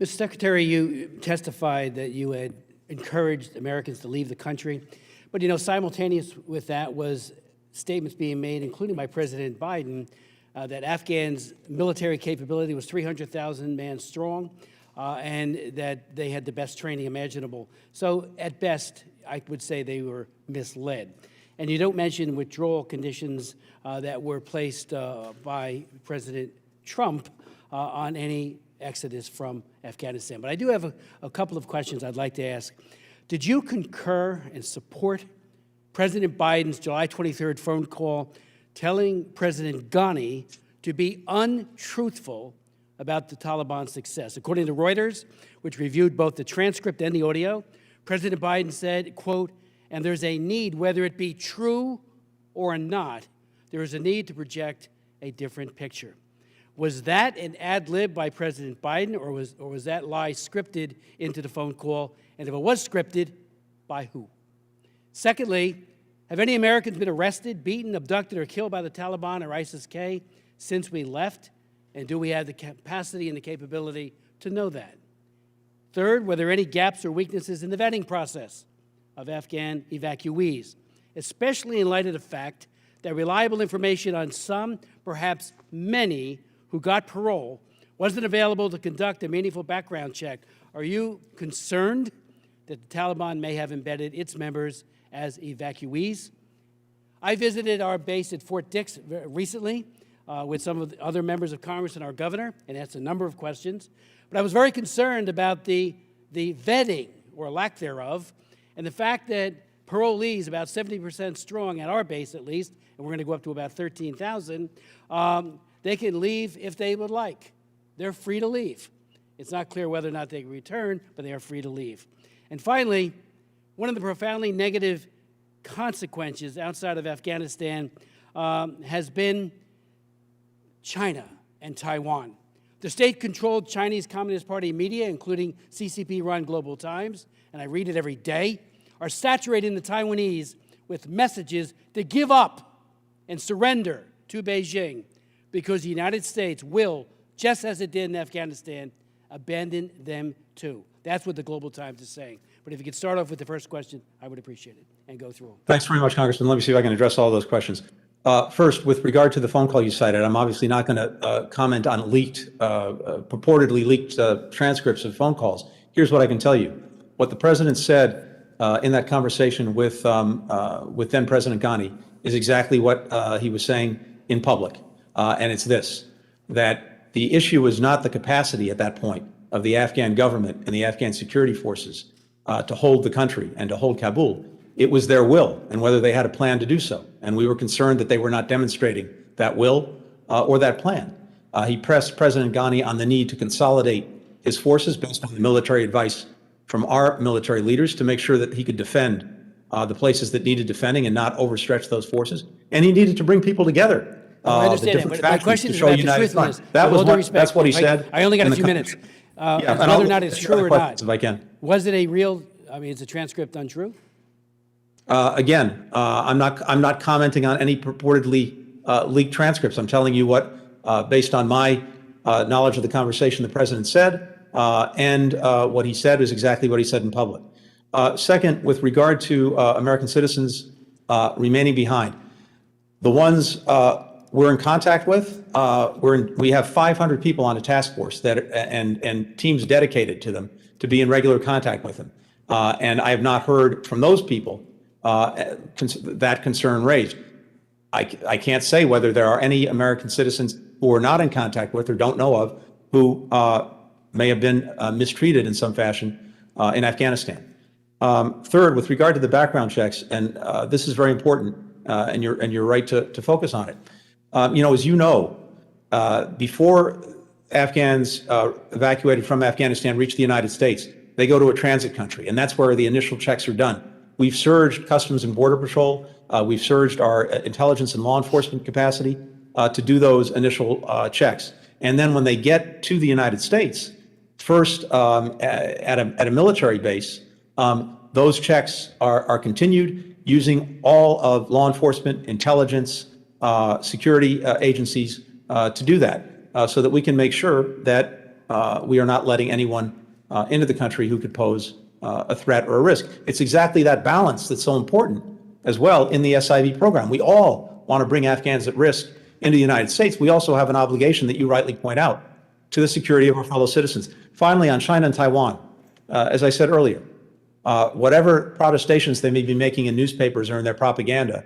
Mr. Secretary, you testified that you had encouraged Americans to leave the country. But, simultaneous with that was statements being made, including by President Biden, that Afghan's military capability was 300,000 men strong, and that they had the best training imaginable. So, at best, I would say they were misled. And you don't mention withdrawal conditions that were placed by President Trump on any exodus from Afghanistan. But I do have a couple of questions I'd like to ask. Did you concur and support President Biden's July 23rd phone call telling President Ghani to be untruthful about the Taliban's success? According to Reuters, which reviewed both the transcript and the audio, President Biden said, quote, "And there's a need, whether it be true or not, there is a need to project a different picture." Was that an ad lib by President Biden, or was that lie scripted into the phone call? And if it was scripted, by who? Secondly, have any Americans been arrested, beaten, abducted, or killed by the Taliban or ISIS-K since we left? And do we have the capacity and the capability to know that? Third, were there any gaps or weaknesses in the vetting process of Afghan evacuees, especially in light of the fact that reliable information on some, perhaps many, who got parole wasn't available to conduct a meaningful background check? Are you concerned that the Taliban may have embedded its members as evacuees? I visited our base at Fort Dix recently with some of the other members of Congress and our governor, and asked a number of questions. But I was very concerned about the vetting, or lack thereof, and the fact that parolees, about 70% strong at our base at least, and we're going to go up to about 13,000, they can leave if they would like. They're free to leave. It's not clear whether or not they can return, but they are free to leave. And finally, one of the profoundly negative consequences outside of Afghanistan has been China and Taiwan. The state-controlled Chinese Communist Party media, including CCP-run Global Times, and I read it every day, are saturating the Taiwanese with messages to give up and surrender to Beijing, because the United States will, just as it did in Afghanistan, abandon them too. That's what the Global Times is saying. But if you could start off with the first question, I would appreciate it, and go through them. Thanks very much, Congressman. Let me see if I can address all those questions. First, with regard to the phone call you cited, I'm obviously not going to comment on purportedly leaked transcripts of phone calls. Here's what I can tell you. What the president said in that conversation with then President Ghani is exactly what he was saying in public. And it's this, that the issue was not the capacity at that point of the Afghan government and the Afghan security forces to hold the country and to hold Kabul. It was their will and whether they had a plan to do so. And we were concerned that they were not demonstrating that will or that plan. He pressed President Ghani on the need to consolidate his forces based on the military advice from our military leaders to make sure that he could defend the places that needed defending and not overstretch those forces. And he needed to bring people together. I understand that, but my question is about the truthfulness. That's what he said. I only got a few minutes. Whether or not it's true or not. If I can. Was it a real, is the transcript untrue? Again, I'm not commenting on any purportedly leaked transcripts. I'm telling you what, based on my knowledge of the conversation the president said, and what he said is exactly what he said in public. Second, with regard to American citizens remaining behind, the ones we're in contact with, we have 500 people on a task force and teams dedicated to them to be in regular contact with them. And I have not heard from those people that concern raised. I can't say whether there are any American citizens who we're not in contact with or don't know of who may have been mistreated in some fashion in Afghanistan. Third, with regard to the background checks, and this is very important, and you're right to focus on it. As you know, before Afghans evacuated from Afghanistan reach the United States, they go to a transit country, and that's where the initial checks are done. We've surged Customs and Border Patrol. We've surged our intelligence and law enforcement capacity to do those initial checks. And then when they get to the United States, first at a military base, those checks are continued using all of law enforcement, intelligence, security agencies to do that, so that we can make sure that we are not letting anyone into the country who could pose a threat or a risk. It's exactly that balance that's so important as well in the SIV program. We all want to bring Afghans at risk into the United States. We also have an obligation that you rightly point out to the security of our fellow citizens. Finally, on China and Taiwan, as I said earlier, whatever protestations they may be making in newspapers or in their propaganda,